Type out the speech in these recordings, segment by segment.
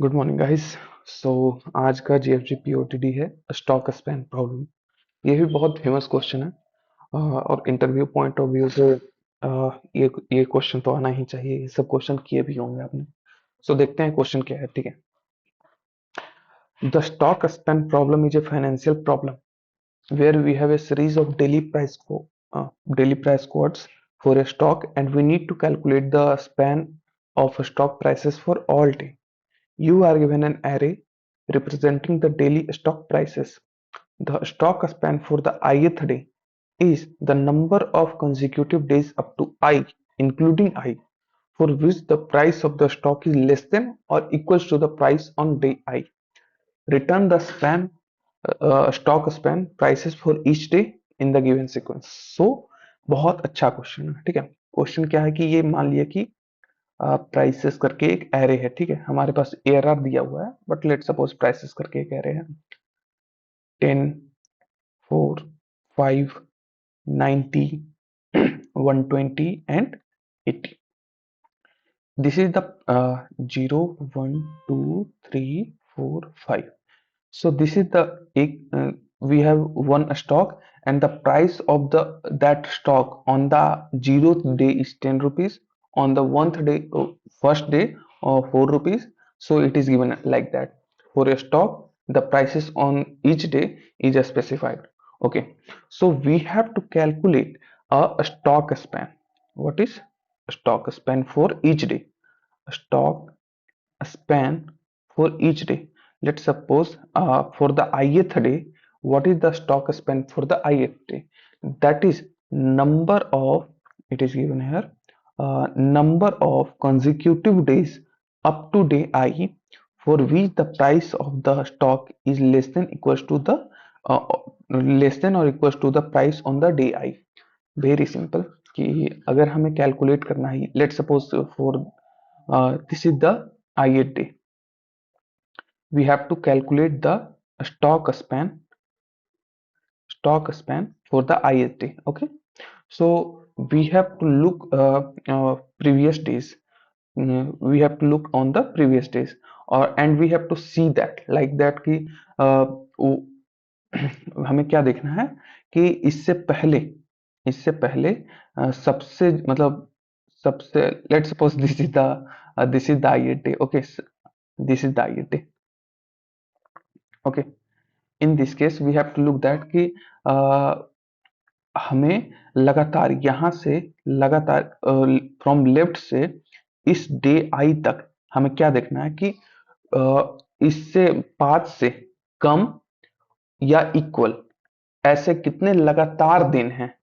Good morning guys. सो आज का GFG पीओटीडी है स्टॉक स्पैन प्रॉब्लम। ये भी बहुत फेमस क्वेश्चन है। और इंटरव्यू पॉइंट ऑफ व्यू से ये क्वेश्चन तो आना ही चाहिए। ये सब क्वेश्चन किए भी होंगे आपने। सो देखते हैं क्वेश्चन क्या है। ठीक है। The stock span problem is a financial problem where we have a series of daily price quotes for a stock, and we need to calculate the span of stock prices for all day. You are given an array representing the daily stock prices. The stock span for the ith day is the number of consecutive days up to I, including I, for which the price of the stock is less than or equals to the price on day I. Return the span stock span prices for each day in the given sequence. So बहुत अच्छा question है। ठीक है। Question क्या है कि ये मान लिया कि प्राइसेस करके एक एरे है। ठीक है। हमारे पास एआरआर दिया हुआ है, बट लेट सपोज प्राइसेस करके एक एरे है। 10, 4, 5, 90, 120 and 80. This is the 0, 1, 2, 3, 4, 5. So this is the we have one stock, and the price of the that stock on the 0th day is 10 rupees, on the 1st day, first day, 4 rupees. So it is given like that. For a stock, the prices on each day is specified. Okay, so we have to calculate a stock span. What is stock span for each day? Stock span for each day. Let's suppose for the ith day, what is the stock span for the ith day? That is number of, it is given here, number of consecutive days up to day I for which the price of the stock is less than equals to the uh, less than or equals to the price on the day I. Very simple कि अगर हमें calculate करना है, let suppose for this is the ith day, we have to calculate the stock span for the ith day. Okay, so we have to look previous days. We have to look on the previous days, or and we have to see that like that कि uh, हमें क्या देखना है कि इससे पहले सबसे मतलब सबसे let suppose this is the ith day. Okay, this is the ith day. Okay, in this case we have to look that कि हमें लगातार यहाँ से लगातार फ्रॉम लेफ्ट से इस डे आई तक हमें क्या देखना है कि इससे 5 से कम या इक्वल ऐसे कितने लगातार दिन हैं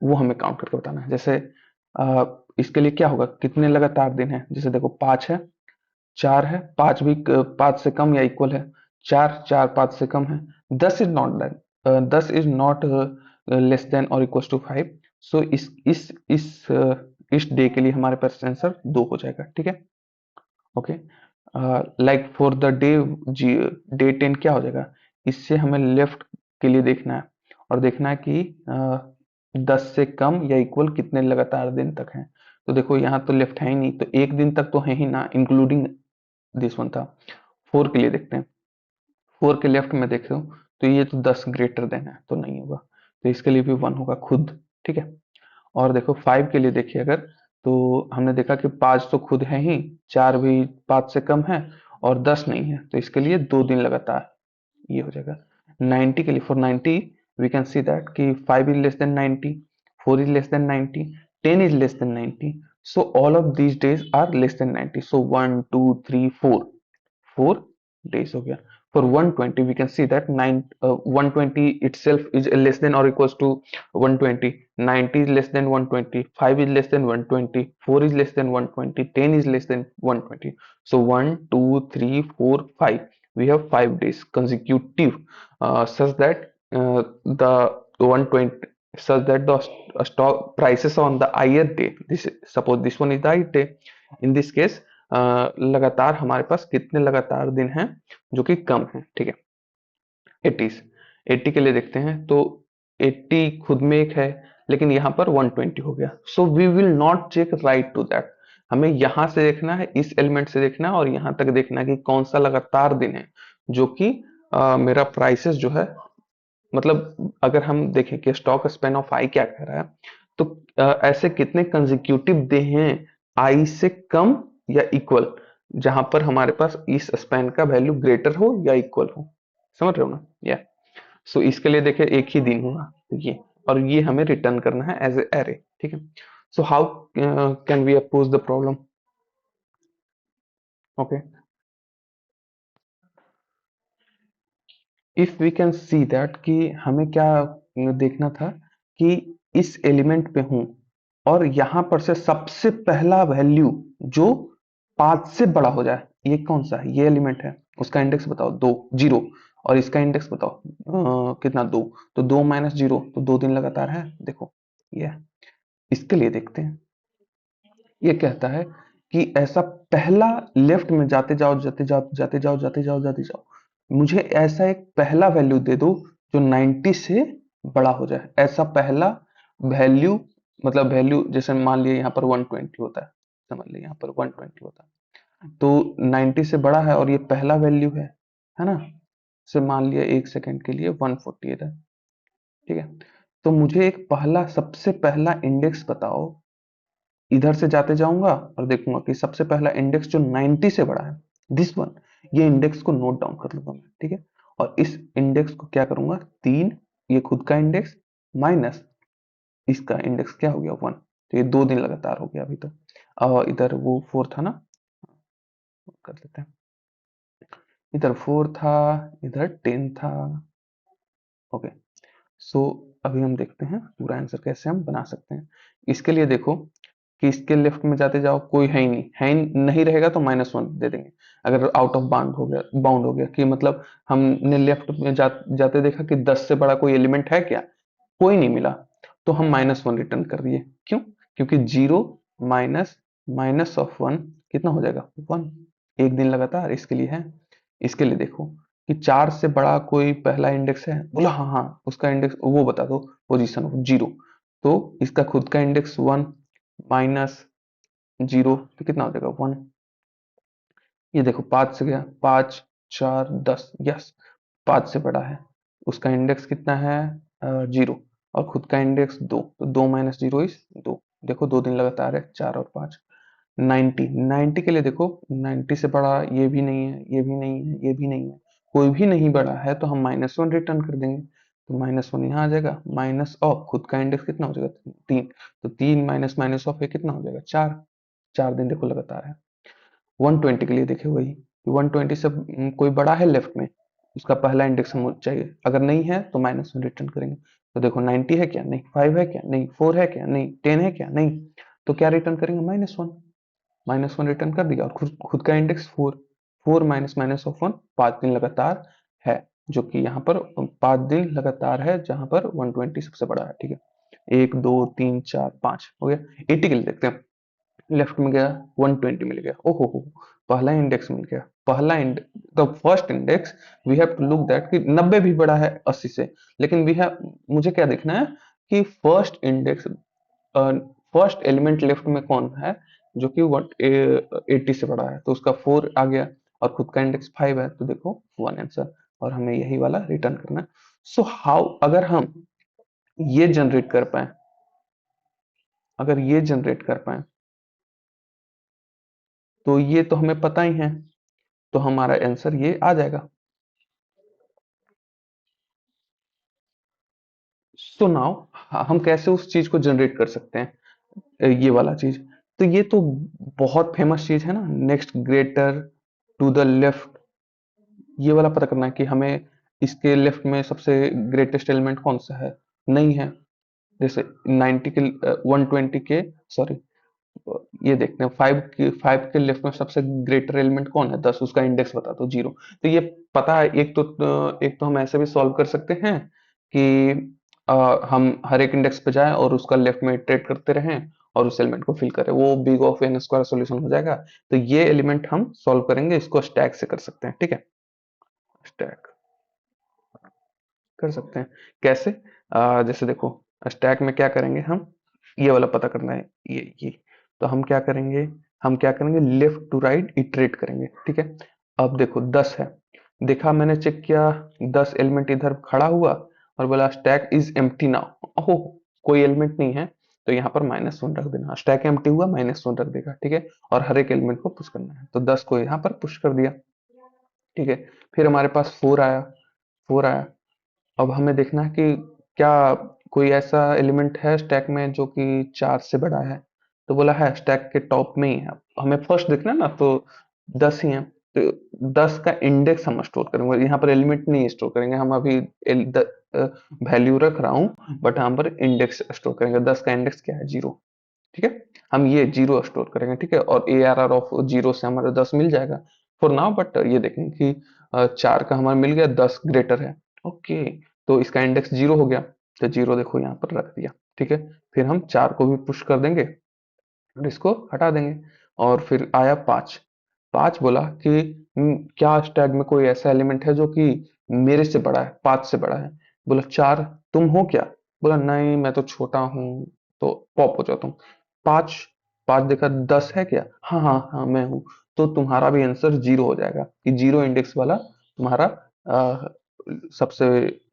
वो हमें काउंट करके बताना है। जैसे इसके लिए क्या होगा, कितने लगातार दिन हैं। जैसे देखो 5 है, 4 है, 5 भी 5 से कम या इक्वल है, 4 4 5 से कम है, 10 is not that, 10 is not less than और इक्वल टू 5। सो इस डे के लिए हमारे पास आंसर 2 हो जाएगा। ठीक है। Okay, like for the day 10 क्या हो जाएगा, इससे हमें लेफ्ट के लिए देखना है और देखना है कि 10 से कम या इक्वल कितने लगातार दिन तक हैं। तो देखो यहाँ तो लेफ्ट है ही नहीं, तो एक दिन तक तो है ही ना, इंक्लूडिंग दिस वन था। 4 के लिए देखते हैं। 4 के लेफ्ट में देख रहे हो तो ये तो 10 ग्रेटर देन है, तो नहीं होगा, तो इसके लिए भी 1 होगा खुद। ठीक है। और देखो 5 के लिए देखिए अगर, तो हमने देखा कि 5 तो खुद है ही, 4 भी 5 से कम है और 10 नहीं है, तो इसके लिए 2 दिन लगातार ये हो जाएगा। 90 के लिए, for 90 we can see that कि 5 is less than 90, 4 is less than 90, 10 is less than 90. So all of these days are less than 90. So 1, 2, 3, 4 days हो गया। For 120 we can see that 120 itself is less than or equals to 120, 90 is less than 120, 5 is less than 120, 4 is less than 120, 10 is less than 120. So 1, 2, 3, 4, 5, we have 5 days consecutive, such that the 120, such that the stock prices on the ith day, this suppose this one is the ith day, in this case लगातार हमारे पास कितने लगातार दिन हैं जो कि कम है। ठीक है। 80 80 के लिए देखते हैं, तो 80 खुद में एक है, लेकिन यहाँ पर 120 हो गया। So we will not check right to that, हमें यहाँ से देखना है, इस एलिमेंट से देखना है और यहाँ तक देखना है कि कौन सा लगातार दिन है जो कि मेरा प्राइसेस जो है, मतलब अगर हम देखें कि स्टॉक स्पेन ऑफ आई क्या कह रहा है, तो ऐसे कितने कंजिक्यूटिव डे हैं आई से कम या इक्वल, जहां पर हमारे पास इस स्पेन का वैल्यू ग्रेटर हो या इक्वल हो। समझ रहे हो ना? या सो इसके लिए देखिए एक ही दिन होगा, तो ये, और ये हमें रिटर्न करना है एज ए एरे। ठीक है, so how can we oppose the problem? Okay, if we can see that कि हमें क्या देखना था कि इस एलिमेंट पे हूं और यहां पर से सबसे पहला वैल्यू जो 5 से बड़ा हो जाए, ये कौन सा है? ये एलिमेंट है, उसका इंडेक्स बताओ, दो, जीरो। और इसका इंडेक्स बताओ कितना, दो। तो दो माइनस जीरो, तो 2 दिन लगातार है, देखो ये। इसके लिए देखते हैं, ये कहता है कि ऐसा पहला लेफ्ट में जाते जाओ, जाते जाओ, जाते जाओ, जाते जाओ, जाते जाओ, मुझे ऐसा एक पहला वैल्यू दे दो जो 90 से बड़ा हो जाए। ऐसा पहला वैल्यू, मतलब वैल्यू जैसे मान लिया यहाँ पर 120 होता है, समझ लिया यहाँ पर 120 होता है, तो 90 से बड़ा है और ये पहला वैल्यू है ना? से मान लिया एक सेकंड के लिए 140 इधर। ठीक है, तो मुझे एक पहला, सबसे पहला इंडेक्स बताओ। इधर से जाते जाऊंगा और देखूंगा कि सबसे पहला इंडेक्स जो 90 से बड़ा है, दिस वन, ये इंडेक्स को नोट डाउन कर लूंगा मैं। ठीक है, और इस इंडेक्स को क्या करूंगा, 3, ये खुद का इंडेक्स माइनस इसका इंडेक्स क्या हो गया, 1। तो ये 2 दिन लगातार हो गया अभी तो। इधर वो 4 था ना, कर लेते हैं, इधर 4 था, इधर 10 था। ओके, सो अभी हम देखते हैं पूरा आंसर कैसे हम बना सकते हैं। इसके लिए देखो कि इसके लेफ्ट में जाते जाओ, कोई है ही नहीं, है ही नहीं रहेगा तो -1 दे देंगे। अगर आउट ऑफ बाउंड हो गया कि मतलब हमने लेफ्ट में जाते देखा कि 10 से बड़ा कोई एलिमेंट है क्या, कोई नहीं मिला, तो हम -1 रिटर्न कर दिए। क्यों? क्योंकि जीरो माइनस माइनस ऑफ 1 कितना हो जाएगा, 1। एक दिन लगातार इसके लिए है। इसके लिए देखो कि 4 से बड़ा कोई पहला इंडेक्स है, बोला हाँ हाँ, उसका इंडेक्स वो बता दो, पोजीशन जीरो। तो इसका खुद का इंडेक्स 1 माइनस जीरो, तो कितना हो जाएगा, 1। ये देखो 5 से गया, 5 4 10, यस, 5 से बड़ा है। उसका इंडेक्स कितना है, जीरो, और खुद का इंडेक्स 2, तो 2 माइनस जीरो इज 2। देखो 2 दिन लगातार है, 4 और 5। 90, 90 के लिए देखो, 90 से बड़ा ये भी नहीं है, ये भी नहीं है, ये भी नहीं है, कोई भी नहीं बड़ा है, तो हम -1 रिटर्न कर देंगे। तो -1 यहाँ आ जाएगा, माइनस ऑफ खुद का इंडेक्स कितना हो जाएगा, 3। तो 3 माइनस माइनस ऑफ है कितना हो जाएगा, 4। 4 दिन देखो लगातार है। 120 के लिए देखे वही, 120 से कोई बड़ा है लेफ्ट में, उसका पहला इंडेक्स हम चाहिए, अगर नहीं है तो -1 रिटर्न करेंगे। तो देखो 90 है क्या, नहीं। 5 है क्या, नहीं। 4 है क्या, नहीं। 10 है क्या, नहीं। तो क्या रिटर्न करेंगे, -1। -1 रिटर्न कर दिया, और खुद का इंडेक्स 4। 4 माइनस माइनस ऑफ 1, 5 दिन लगातार है, जो कि यहाँ पर 5 दिन लगातार है, जहां पर 120 सबसे बड़ा है। ठीक है, 1 2 3 4 5 हो गया। 80 के लिए देखते हैं, लेफ्ट में गया, 120 मिल गया, ओहो हो, पहला इंडेक्स मिल गया। पहला index, the first index, we have to look that कि 90 भी बड़ा है 80 से, लेकिन वी हैव, मुझे क्या देखना है कि first index, first element left में कौन है जो कि 80 से बड़ा है, तो उसका 4 आ गया, और खुद का इंडेक्स 5 है, तो देखो 1 आंसर, और हमें यही वाला रिटर्न करना है। सो हाउ, अगर हम ये जनरेट कर पाए, अगर ये जनरेट कर पाए, तो ये तो हमें पता ही है, तो हमारा आंसर ये आ जाएगा। सो नाउ हम कैसे उस चीज को जनरेट कर सकते हैं, ये वाला चीज, तो ये तो बहुत फेमस चीज है ना, next greater to the left, ये वाला पता करना है कि हमें इसके लेफ्ट में सबसे ग्रेटेस्ट एलिमेंट कौन सा है, नहीं है। जैसे 90 के 120 के, सॉरी, ये देखते हैं 5 के लेफ्ट में सबसे ग्रेटर एलिमेंट कौन है, 10, उसका इंडेक्स बता दो, जीरो। तो ये पता है, एक तो हम ऐसे भी सॉल्व कर सकते हैं कि हम हर एक इंडेक्स पे जाएं और उसका लेफ्ट में इटरेट करते रहें और उस एलिमेंट को फिल करें, वो big of n square solution हो जाएगा। तो ये एलिमेंट हम सॉल्व करेंगे, इसको स्टैक से कर सकते हैं। ठीक है, स्टैक कर सकते हैं, कैसे? जैसे देखो, स्टैक में क्या करेंगे हम, ये वाला पता करना है, ये तो हम क्या करेंगे, हम क्या करेंगे, लेफ्ट टू राइट इटरेट करेंगे, ठीक है। अब देखो 10 है, देखा मैंने, चेक किया, 10 एलिमेंट इधर खड़ा हुआ और बोला स्टैक इज एम्प्टी नाउ, ओहो कोई एलिमेंट नहीं है, तो यहाँ पर -1 रख देना, स्टैक एम्प्टी हुआ -1 रख देगा, ठीक है। और हर एक एलिमेंट को पुश करना है, तो 10 को यहाँ पर पुश कर दिया, ठीक है। फिर हमारे पास 4 आया, 4 आया। अब हमें देखना है कि क्या कोई ऐसा एलिमेंट है स्टैक में जो कि 4 से बड़ा है, तो बोला है स्टैक के टॉप में ही है। हमें फर्स्ट देखना है ना, तो 10 ही है, तो 10 का इंडेक्स हम स्टोर करेंगे, यहाँ पर एलिमेंट नहीं स्टोर करेंगे, हम अभी वैल्यू रख रहा हूँ, बट यहाँ पर इंडेक्स स्टोर करेंगे। 10 का इंडेक्स क्या है, 0, ठीक है। हम ये 0 स्टोर करेंगे, ठीक है, और ARR ऑफ 0 से हमारा 10 मिल जाएगा फॉर नाउ। बट ये देखेंगे कि 4 का हमारा मिल गया, 10 ग्रेटर है, ओके, तो इसका इंडेक्स 0 हो गया, तो 0 देखो यहाँ पर रख दिया, ठीक है। फिर हम 4 को भी पुश कर देंगे और इसको हटा देंगे। और फिर आया 5, 5 बोला कि क्या स्टैक में कोई ऐसा एलिमेंट है जो कि मेरे से बड़ा है, 5 से बड़ा है, बोला 4 तुम हो क्या, बोला नहीं मैं तो छोटा हूँ, तो पॉप हो जाता हूँ। 5, 5 देखा, 10 है क्या, हाँ हाँ हाँ मैं हूँ, तो तुम्हारा भी आंसर 0 हो जाएगा, कि 0 इंडेक्स वाला तुम्हारा सबसे,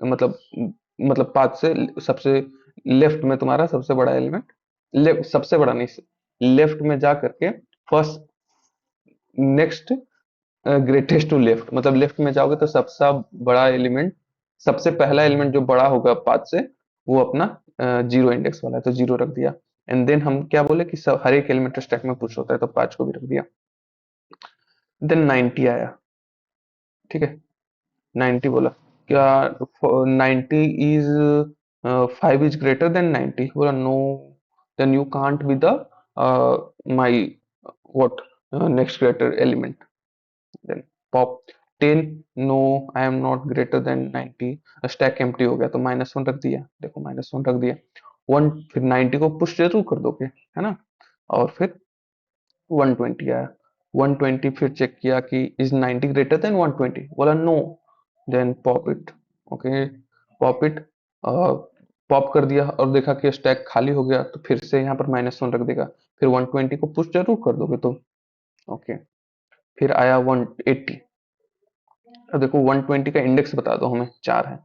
मतलब 5 से सबसे लेफ्ट में तुम्हारा सबसे बड़ा एलिमेंट, लेफ्ट सबसे बड़ा नहीं, लेफ्ट में जा करके first, next, greatest to left, मतलब लेफ्ट में जाओगे तो सबसे बड़ा एलिमेंट, सबसे पहला एलिमेंट जो बड़ा होगा 5 से, वो अपना 0 इंडेक्स वाला है, तो 0 रख दिया। एंड देन हम क्या बोले कि सब हर एक एलिमेंट स्टैक में पुश होता है, तो 5 को भी रख दिया। देन 90 आया, ठीक है, 90 बोला, क्या 90 इज 5 इज ग्रेटर देन 90, बोला no, then you can't be the my what next greater element, then pop 10, no I am not greater than 90, stack empty हो गया, तो -1 रख दिया, देखो -1 रख दिया। 1, फिर 90 को पुश जरूर कर दोगे, है ना। और फिर 120 आया, 120 फिर चेक किया कि इज 90 ग्रेटर देन 120, बोला no, then pop it, okay, pop it, pop कर दिया और देखा कि स्टैक खाली हो गया, तो फिर से यहाँ पर -1 रख देगा, फिर 120 को पुश जरूर कर दोगे, तो ओके। फिर आया 180, अब देखो 120 का इंडेक्स बता दो हमें, 4 है,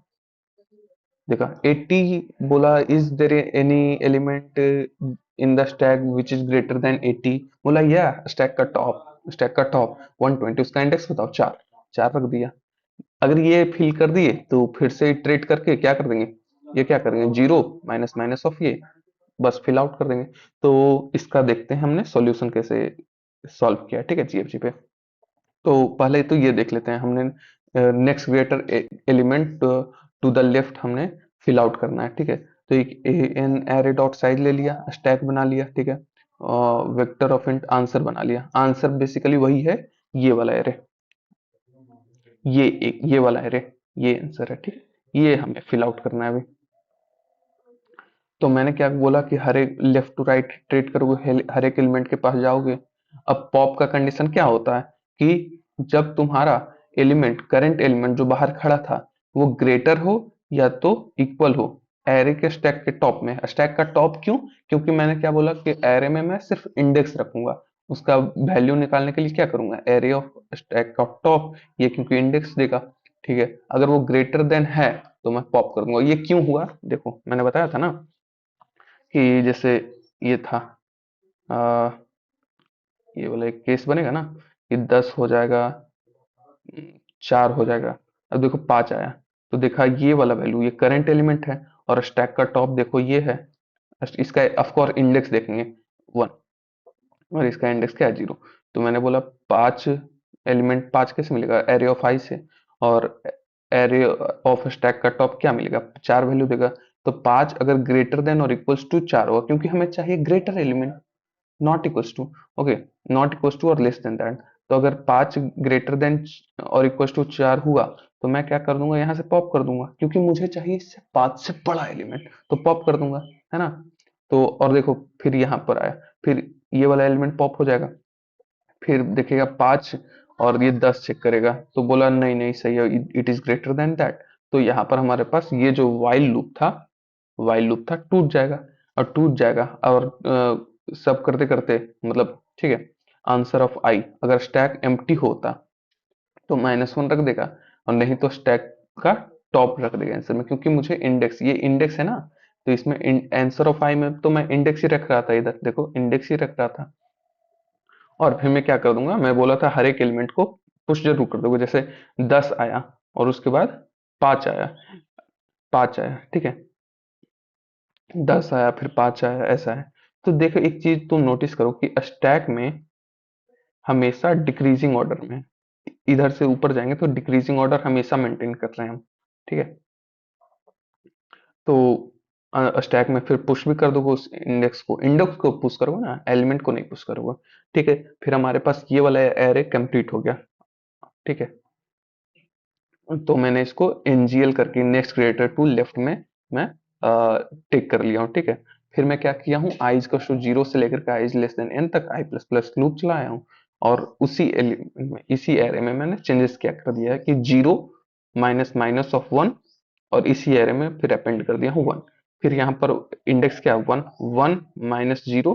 देखा 80, बोला is there any element in the stack which is greater than 80, बोला या स्टैक का टॉप, स्टैक का टॉप 120, उसका इंडेक्स बताओ, 4, 4 रख दिया। अगर ये फिल कर दिए तो फिर से इटरेट करके क्या कर देंगे, ये क्या करेंगे, 0 माइनस माइनस ऑफ ये, बस फिल आउट कर देंगे। तो इसका देखते हैं हमने सॉल्यूशन कैसे सॉल्व किया, ठीक है, GFG पे। तो पहले तो ये देख लेते हैं, हमने next greater element to the left हमने फिल आउट करना है, ठीक है। तो एक एन एरे डॉट साइज ले लिया, स्टैक बना लिया, ठीक है, वेक्टर ऑफ इंट आंसर बना लिया, आंसर बेसिकली वही है, ये वाला एरे, ये एक ये वाला एरे, ये आंसर है, ठीक, ये हमें फिल आउट करना है अभी। तो मैंने क्या बोला कि हर एक लेफ्ट टू राइट ट्रेड करोगे, हर एक एलिमेंट के पास जाओगे। अब पॉप का कंडीशन क्या होता है कि जब तुम्हारा एलिमेंट, करंट एलिमेंट जो बाहर खड़ा था, वो ग्रेटर हो या तो इक्वल हो एरे के स्टैक के टॉप में। स्टैक का टॉप क्यों, क्योंकि मैंने क्या बोला कि एरे में मैं सिर्फ इंडेक्स रखूंगा, उसका वैल्यू निकालने के लिए क्या करूंगा, एरे ऑफ स्टैक का टॉप, ये क्योंकि इंडेक्स देगा, ठीक है। अगर वो ग्रेटर देन है तो मैं पॉप करूंगा। ये क्यों हुआ, देखो मैंने बताया था ना कि जैसे ये था, आ, ये वाला एक केस बनेगा ना कि 10 हो जाएगा, 4 हो जाएगा, अब देखो 5 आया, तो देखा ये वाला वैल्यू, ये करंट एलिमेंट है, और स्टैक का टॉप देखो ये है, इसका ऑफकोर्स इंडेक्स देखेंगे 1, और इसका इंडेक्स क्या है, 0। तो मैंने बोला 5 एलिमेंट, 5 कैसे मिलेगा, एरे ऑफ आई से, और एरे ऑफ स्टैक का टॉप क्या मिलेगा, 4 वैल्यू देगा। तो 5 अगर ग्रेटर देन और इक्वल्स टू 4 होगा, क्योंकि हमें चाहिए greater element, not equals to, okay, not equals to और लेस देन दैट। तो अगर 5 ग्रेटर देन और इक्वल्स टू 4 हुआ, तो मैं क्या कर दूंगा, यहाँ से पॉप कर दूंगा, क्योंकि मुझे चाहिए इससे 5 से बड़ा एलिमेंट, तो पॉप कर दूंगा, है ना। तो और देखो फिर यहाँ पर आया, फिर ये वाला एलिमेंट पॉप हो जाएगा, फिर देखेगा 5 और ये 10 चेक करेगा, तो बोला नहीं नहीं सही है, it is greater then that. तो यहाँ पर हमारे पास ये जो वाइल लूप था टूट जाएगा, और टूट जाएगा, और सब करते करते, मतलब ठीक है, आंसर ऑफ आई, अगर स्टैक एम्प्टी होता तो -1 रख देगा, और नहीं तो स्टैक का टॉप रख देगा आंसर में, क्योंकि मुझे इंडेक्स, ये इंडेक्स है ना, तो इसमें आंसर ऑफ आई में तो मैं इंडेक्स ही रख रहा था, इधर देखो इंडेक्स ही रख रहा था। और फिर मैं क्या कर दूंगा, मैं बोला था हर एक एलिमेंट को पुश जरूर कर दूंगा, जैसे 10 आया और उसके बाद 5 आया, 5 आया, ठीक है, 10 आया फिर 5 आया, ऐसा है। तो देखो एक चीज तुम नोटिस करो कि स्टैक में हमेशा डिक्रीजिंग ऑर्डर में, इधर से ऊपर जाएंगे तो डिक्रीजिंग ऑर्डर हमेशा मेंटेन कर रहे हैं हम, ठीक है। तो स्टैक में फिर पुश भी कर दोगे उस इंडेक्स को पुश करोगे ना, एलिमेंट को नहीं पुश करोगे, ठीक है। फिर हमारे पास ये वाला एरे कंप्लीट हो गया, ठीक है। तो मैंने इसको एनजीएल करके नेक्स्ट क्रिएटर टू लेफ्ट में मैं टिक कर लिया हूँ, ठीक है। फिर मैं क्या किया हूँ, आई इज जीरो से लेकर के I is less then N तक आई प्लस प्लस लूप चलाया हूँ, और उसी एलिमेंट में, इसी एरे में मैंने चेंजेस क्या कर दिया है कि zero minus minus of one, और इसी एरे में फिर अपेंड कर दिया हूँ वन। फिर यहाँ पर इंडेक्स क्या, वन, वन माइनस जीरो,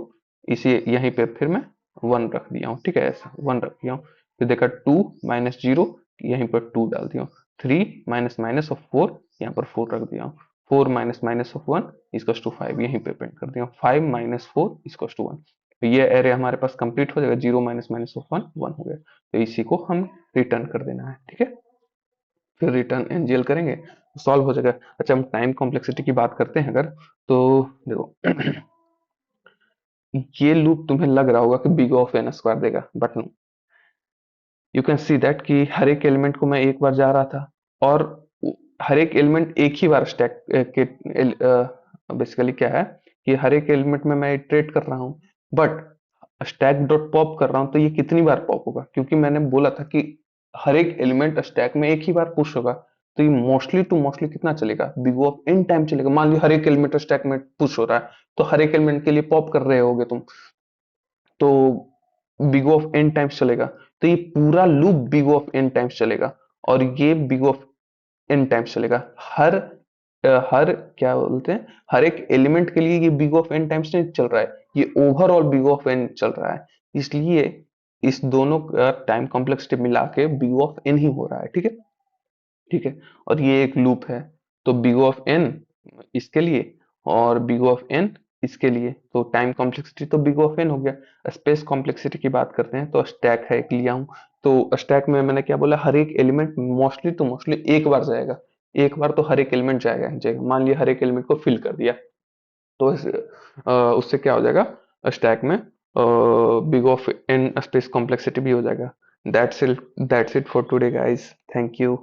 इसी यहीं पे फिर मैं वन रख दिया हूँ, ठीक है, ऐसा वन रख दिया हूँ। फिर देखा टू माइनस जीरो, यहीं पर टू डाल दिया हूँ। Three minus minus of four, यहाँ पर फोर रख दिया हूँ। Four minus minus of one equals to five, यहीं पे पेंट कर दिया हूँ। Five minus four equals to one. तो ये एरे हमारे पास कंप्लीट हो जाएगा, zero minus minus of one, one हो गया। तो इसी को हम रिटर्न कर देना है, ठीक है। फिर रिटर्न एनजीएल करेंगे, सॉल्व हो जाएगा। अच्छा, हम टाइम कॉम्प्लेक्सिटी की बात करते हैं अगर, तो देखो ये लूप तुम्हें लग रहा होगा कि बिग ऑफ एन स्क्वायर देगा, but you can see that कि हर एक एलिमेंट को मैं एक बार जा रहा था, और हर एक एलिमेंट एक ही बार स्टैक के, बेसिकली क्या है कि हर एक एलिमेंट में मैं इटरेट कर रहा हूँ, बट स्टैक डॉट पॉप कर रहा हूँ तो ये कितनी बार पॉप होगा, क्योंकि मैंने बोला था कि हर एक एलिमेंट स्टैक में एक ही बार पुश होगा, तो ये मोस्टली टू मोस्टली कितना चलेगा, बिग ऑफ इन टाइम चलेगा। मान लो हर एक एलिमेंट स्टैक में पुश हो रहा है, तो हर एक एलिमेंट के लिए पॉप कर रहे होगे तुम, तो बिग ऑफ एन टाइम्स चलेगा। तो ये पूरा loop big of n times चलेगा, और ये बिग ऑफ एन टाइम्स चलेगा। हर क्या बोलते हैं, हर एक एलिमेंट के लिए ये बिग ऑफ एन टाइम्स नहीं चल रहा है, ये ओवरऑल बिग ऑफ एन चल रहा है। इसलिए इस दोनों का टाइम कॉम्प्लेक्सिटी मिला के बिग ऑफ एन ही हो रहा है, ठीक है, ठीक है। और ये एक लूप है, तो बिग ऑफ एन इसके लिए और बिग ऑफ एन इसके लिए, तो टाइम कॉम्प्लेक्सिटी तो बिग ऑफ एन हो गया। स्पेस कॉम्प्लेक्सिटी की बात करते हैं, तो स्टैक है एक लिया हूं, तो स्टैक में मैंने क्या बोला, हर एक एलिमेंट मोस्टली तो मोस्टली एक बार जाएगा, एक बार तो हर एक एलिमेंट जाएगा जाएगा, मान लिया हर एक एलिमेंट को फिल कर दिया, तो उससे क्या हो जाएगा, स्टैक में big of n space complexity भी हो जाएगा। That's it for today guys, thank you.